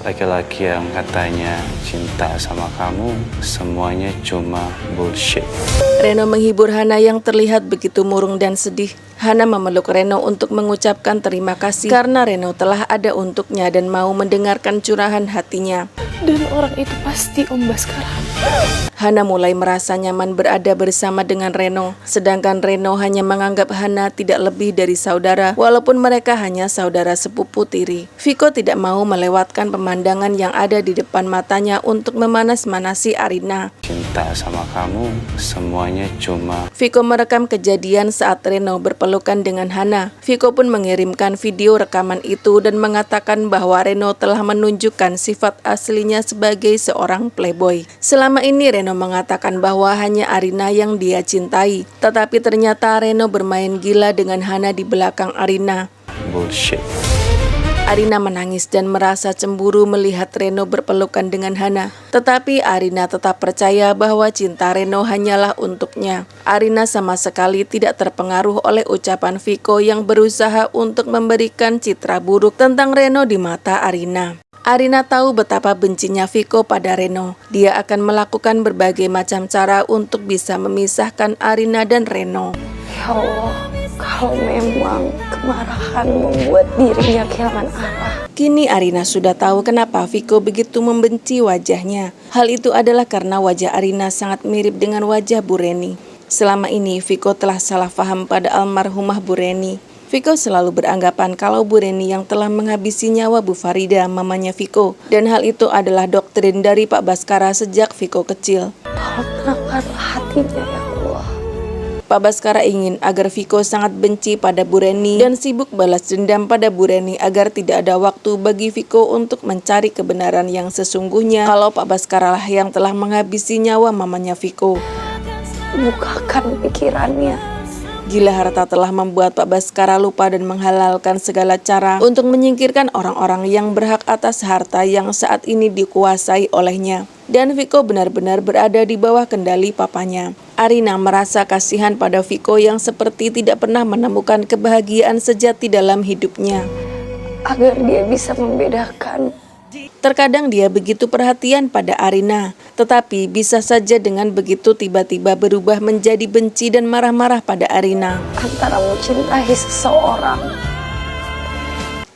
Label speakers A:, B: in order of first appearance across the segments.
A: Laki-laki yang katanya cinta sama kamu, semuanya cuma bullshit.
B: Reno menghibur Hana yang terlihat begitu murung dan sedih. Hana memeluk Reno untuk mengucapkan terima kasih karena Reno telah ada untuknya dan mau mendengarkan curahan hatinya.
C: Dan orang itu pasti Om Baskara.
B: Hana mulai merasa nyaman berada bersama dengan Reno, sedangkan Reno hanya menganggap Hana tidak lebih dari saudara, walaupun mereka hanya saudara sepupu tiri. Viko tidak mau melewatkan pemandangan yang ada di depan matanya untuk memanas-manasi Arina.
A: Cinta sama kamu, semuanya cuma...
B: Viko merekam kejadian saat Reno berpelukan dengan Hana. Viko pun mengirimkan video rekaman itu dan mengatakan bahwa Reno telah menunjukkan sifat aslinya sebagai seorang playboy. Selama ini Reno mengatakan bahwa hanya Arina yang dia cintai, tetapi ternyata Reno bermain gila dengan Hana di belakang Arina.
A: Bullshit.
B: Arina menangis dan merasa cemburu melihat Reno berpelukan dengan Hana. Tetapi Arina tetap percaya bahwa cinta Reno hanyalah untuknya. Arina sama sekali tidak terpengaruh oleh ucapan Viko yang berusaha untuk memberikan citra buruk tentang Reno di mata Arina. Arina tahu betapa bencinya Viko pada Reno. Dia akan melakukan berbagai macam cara untuk bisa memisahkan Arina dan Reno.
C: Ya Allah, kalau memang kemarahan membuat dirinya kehilangan arah.
B: Kini Arina sudah tahu kenapa Viko begitu membenci wajahnya. Hal itu adalah karena wajah Arina sangat mirip dengan wajah Bu Reni. Selama ini Viko telah salah paham pada almarhumah Bu Reni. Viko selalu beranggapan kalau Bu Reni yang telah menghabisi nyawa Bu Farida, mamanya Viko. Dan hal itu adalah doktrin dari Pak Baskara sejak Viko kecil.
C: Tolong tenangkanlah hatinya ya Allah.
B: Pak Baskara ingin agar Viko sangat benci pada Bu Reni dan sibuk balas dendam pada Bu Reni agar tidak ada waktu bagi Viko untuk mencari kebenaran yang sesungguhnya kalau Pak Baskara lah yang telah menghabisi nyawa mamanya Viko.
C: Bukakan pikirannya.
B: Gila harta telah membuat Pak Baskara lupa dan menghalalkan segala cara untuk menyingkirkan orang-orang yang berhak atas harta yang saat ini dikuasai olehnya. Dan Viko benar-benar berada di bawah kendali papanya. Arina merasa kasihan pada Viko yang seperti tidak pernah menemukan kebahagiaan sejati dalam hidupnya.
C: Agar dia bisa membedakan.
B: Terkadang dia begitu perhatian pada Arina, tetapi bisa saja dengan begitu tiba-tiba berubah menjadi benci dan marah-marah pada Arina.
C: Antara mencintai seseorang.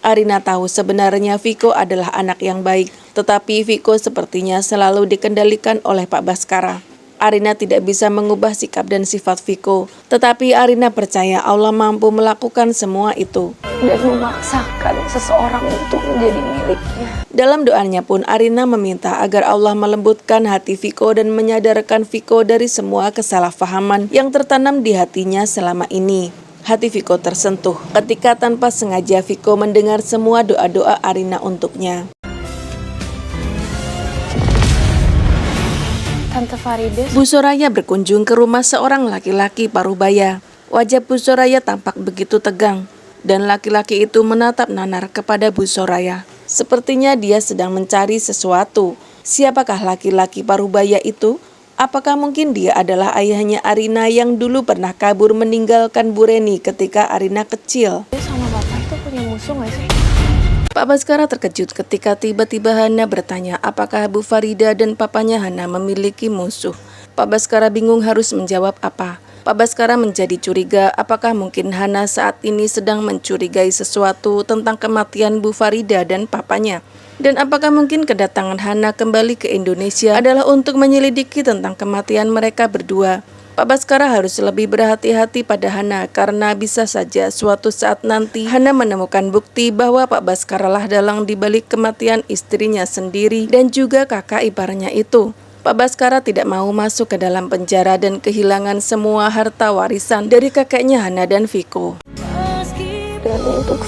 B: Arina tahu sebenarnya Viko adalah anak yang baik, tetapi Viko sepertinya selalu dikendalikan oleh Pak Baskara. Arina tidak bisa mengubah sikap dan sifat Viko, tetapi Arina percaya Allah mampu melakukan semua itu.
C: Dan memaksakan seseorang untuk menjadi miliknya.
B: Dalam doanya pun Arina meminta agar Allah melembutkan hati Viko dan menyadarkan Viko dari semua kesalahpahaman yang tertanam di hatinya selama ini. Hati Viko tersentuh ketika tanpa sengaja Viko mendengar semua doa-doa Arina untuknya.
C: Tante Farida.
B: Bu Soraya berkunjung ke rumah seorang laki-laki parubaya. Wajah Bu Soraya tampak begitu tegang, dan laki-laki itu menatap nanar kepada Bu Soraya. Sepertinya dia sedang mencari sesuatu. Siapakah laki-laki parubaya itu? Apakah mungkin dia adalah ayahnya Arina yang dulu pernah kabur meninggalkan Bu Reni ketika Arina kecil?
C: Dia sama bapak itu punya musuh gak sih?
B: Pak Baskara terkejut ketika tiba-tiba Hana bertanya apakah Bu Farida dan papanya Hana memiliki musuh. Pak Baskara bingung harus menjawab apa. Pak Baskara menjadi curiga apakah mungkin Hana saat ini sedang mencurigai sesuatu tentang kematian Bu Farida dan papanya. Dan apakah mungkin kedatangan Hana kembali ke Indonesia adalah untuk menyelidiki tentang kematian mereka berdua. Pak Baskara harus lebih berhati-hati pada Hana karena bisa saja suatu saat nanti Hana menemukan bukti bahwa Pak Baskara lah dalang dibalik kematian istrinya sendiri dan juga kakak iparnya itu. Pak Baskara tidak mau masuk ke dalam penjara dan kehilangan semua harta warisan dari kakeknya Hana dan Viko.
C: Dan untuk